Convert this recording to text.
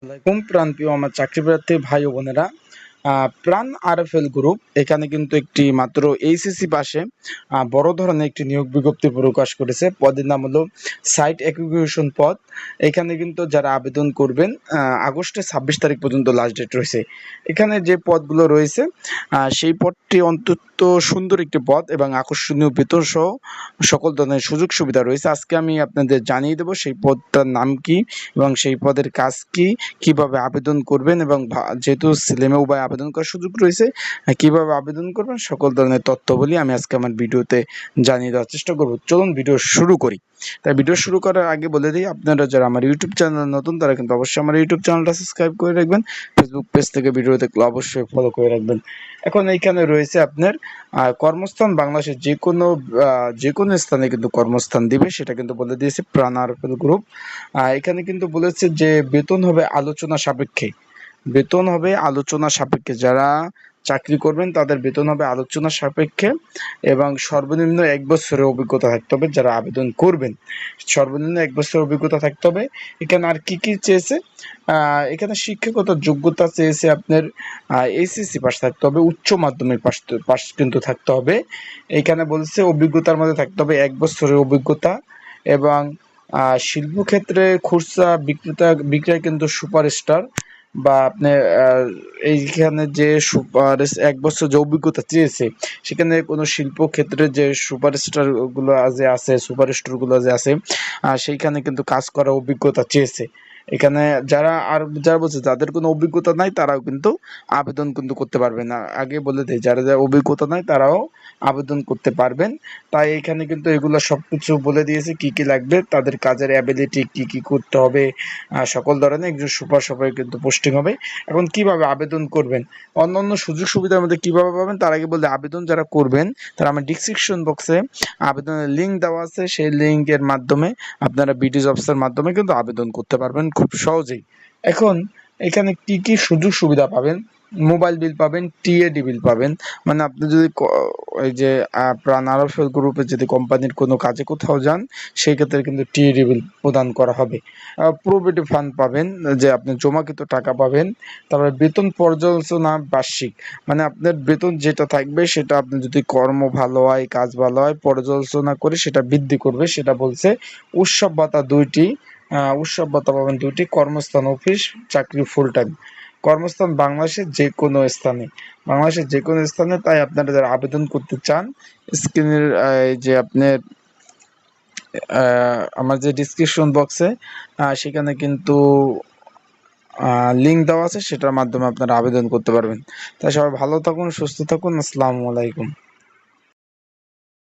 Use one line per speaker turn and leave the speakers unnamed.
আসসালামাইকুম প্রাণপ্রিয় আমার চাকরিপ্রার্থী ভাই ও বোনেরা। প্রাণ আরএফএল গ্রুপ এখানে কিন্তু একটি মাত্র এইচএসসি পাশে বড় ধরনের একটি নিয়োগ বিজ্ঞপ্তি প্রকাশ করেছে। পদের নাম হলো সাইট অ্যাকুইজিশন পদ। এখানে কিন্তু যারা আবেদন করবেন আগস্টের 26 তারিখ পর্যন্ত লাস্ট ডেট রয়েছে। এখানে যে পদগুলো রয়েছে সেই পদটি অত্যন্ত সুন্দর একটি পদ এবং আকর্ষণীয় বেতন সহ সকল ধরনের সুযোগ সুবিধা রয়েছে। আজকে আমি আপনাদের জানিয়ে দেবো সেই পদটার নাম কি এবং সেই পদের কাজ কি, কিভাবে আবেদন করবেন এবং যেহেতু ছেলেমেয়ে উভয় আবেদন করার সুযোগ রয়েছে, কিভাবে আবেদন করবেন সকল ধরনের তথ্যবলি আমি আজকে আমার ভিডিওতে জানিয়ে দেওয়ার চেষ্টা করব। চলুন ভিডিও শুরু করি। তাই ভিডিও শুরু করার আগে বলে দিই, আপনারা যারা আমার ইউটিউব চ্যানেল নতুন তারা কিন্তু অবশ্যই আমার ইউটিউব চ্যানেলটা সাবস্ক্রাইব করে রাখবেন। ফেসবুক পেজ থেকে ভিডিও দেখলে অবশ্যই ফলো করে রাখবেন। এখন এইখানে রয়েছে আপনার কর্মস্থান বাংলাদেশের যে কোনো স্থানে কিন্তু কর্মস্থান দিবে, সেটা কিন্তু বলে দিয়েছে প্রাণ আরএফএল গ্রুপ। এখানে কিন্তু বলেছে যে বেতন হবে আলোচনা সাপেক্ষে। যারা চাকরি করবেন তাদের বেতন হবে আলোচনা সাপেক্ষে এবং সর্বনিম্ন 1 বছরের অভিজ্ঞতা থাকতে হবে। যারা আবেদন করবেন সর্বনিম্ন 1 বছরের অভিজ্ঞতা থাকতে হবে। এখানে আর কি কি চেয়েছে, এখানে শিক্ষাগত যোগ্যতা চেয়েছে আপনার এইচএসসি পাস থাকতে হবে, উচ্চ মাধ্যমিক পাস কিন্তু থাকতে হবে। এখানে বলছে অভিজ্ঞতার মধ্যে থাকতে হবে 1 বছরের অভিজ্ঞতা এবং শিল্পক্ষেত্রে খুচরা বিক্রয় কিন্তু সুপারস্টার বা আপনার এইখানে যে সুপার 1 বছর যে অভিজ্ঞতা চেয়েছে সেখানে কোনো শিল্পক্ষেত্রে যে সুপারস্টারগুলো যে আছে সেইখানে কিন্তু কাজ করার অভিজ্ঞতা চেয়েছে। এখানে যারা বলছে যাদের কোনো অভিজ্ঞতা নাই তারাও কিন্তু আবেদন কিন্তু করতে পারবে না। আগে বলে দেয় যারা অভিজ্ঞতা নাই তারাও আবেদন করতে পারবেন। তাই এখানে কিন্তু এগুলো সবকিছু বলে দিয়েছে কি কি লাগবে, তাদের কাজের অ্যাবিলিটি কি কি করতে হবে, সকল ধরনের একজন সুপার সবাই কিন্তু পোস্টিং হবে। এখন কিভাবে আবেদন করবেন, অন্যান্য সুযোগ সুবিধার মধ্যে কিভাবে পাবেন তার আগে বলতে, আবেদন যারা করবেন তারা আমার ডিসক্রিপশন বক্সে আবেদনের লিঙ্ক দেওয়া আছে, সেই লিঙ্কের মাধ্যমে আপনারা বিডি জবসের মাধ্যমে কিন্তু আবেদন করতে পারবেন খুব সহজেই। এখন এখানে কি কি সুযোগ সুবিধা পাবেন, মোবাইল বিল পাবেন, টিএডি বিল পাবেন। মানে আপনি যদি ওই যে প্রাণ আরএফএল গ্রুপে যদি কোম্পানির কোনো কাজে কোথাও যান সেই ক্ষেত্রে কিন্তু টিএডি বিল প্রদান করা হবে। প্রভিডেন্ট ফান্ড পাবেন, যে আপনি জমাকৃত টাকা পাবেন। তারপরে বেতন পর্যালোচনা বার্ষিক, মানে আপনার বেতন যেটা থাকবে সেটা আপনি যদি কর্ম ভালো হয়, কাজ ভালো হয়, পর্যালোচনা করে সেটা বৃদ্ধি করবে, সেটা বলছে। উৎসব ভাতা পাবেন 2টি। কর্মস্থান অফিস চাকরি ফুল টাইম, কর্মস্থান বাংলাদেশের যে কোনো স্থানে। তাই আপনারা যারা আবেদন করতে চান স্ক্রিনের যে আপনার আমার যে ডিসক্রিপশন বক্সে সেখানে কিন্তু লিঙ্ক দেওয়া আছে, সেটার মাধ্যমে আপনারা আবেদন করতে পারবেন। তাই সবাই ভালো থাকুন, সুস্থ থাকুন। আসসালামু আলাইকুম।